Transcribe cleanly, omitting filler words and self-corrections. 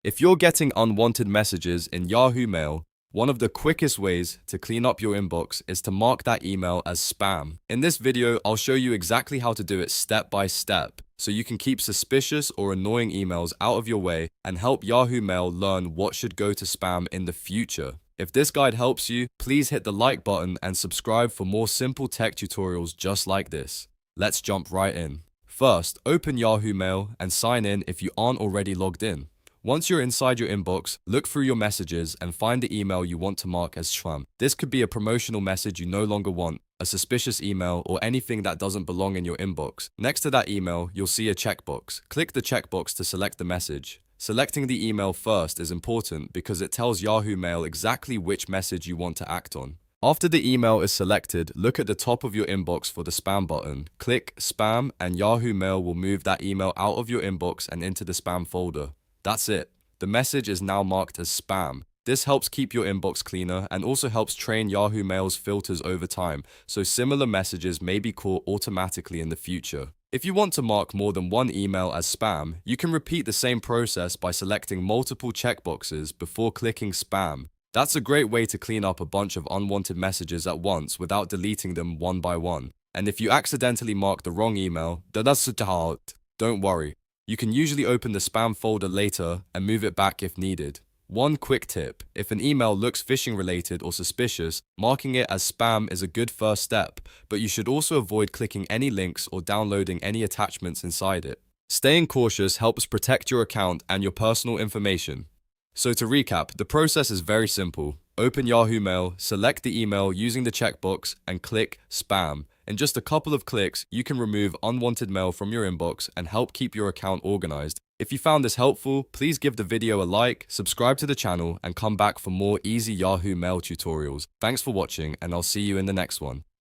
If you're getting unwanted messages in Yahoo Mail, one of the quickest ways to clean up your inbox is to mark that email as spam. In this video, I'll show you exactly how to do it step by step, so you can keep suspicious or annoying emails out of your way and help Yahoo Mail learn what should go to spam in the future. If this guide helps you, please hit the like button and subscribe for more simple tech tutorials just like this. Let's jump right in. First, open Yahoo Mail and sign in if you aren't already logged in. Once you're inside your inbox, look through your messages and find the email you want to mark as spam. This could be a promotional message you no longer want, a suspicious email, or anything that doesn't belong in your inbox. Next to that email, you'll see a checkbox. Click the checkbox to select the message. Selecting the email first is important because it tells Yahoo Mail exactly which message you want to act on. After the email is selected, look at the top of your inbox for the spam button. Click spam and Yahoo Mail will move that email out of your inbox and into the spam folder. That's it. The message is now marked as spam. This helps keep your inbox cleaner and also helps train Yahoo Mail's filters over time, so similar messages may be caught automatically in the future. If you want to mark more than one email as spam, you can repeat the same process by selecting multiple checkboxes before clicking spam. That's a great way to clean up a bunch of unwanted messages at once without deleting them one by one. And if you accidentally mark the wrong email, don't worry. You can usually open the spam folder later and move it back if needed. One quick tip: if an email looks phishing related or suspicious, marking it as spam is a good first step, but you should also avoid clicking any links or downloading any attachments inside it. Staying cautious helps protect your account and your personal information. So to recap, the process is very simple. Open Yahoo Mail, select the email using the checkbox, and click spam. In just a couple of clicks, you can remove unwanted mail from your inbox and help keep your account organized. If you found this helpful, please give the video a like, subscribe to the channel, and come back for more easy Yahoo Mail tutorials. Thanks for watching, and I'll see you in the next one.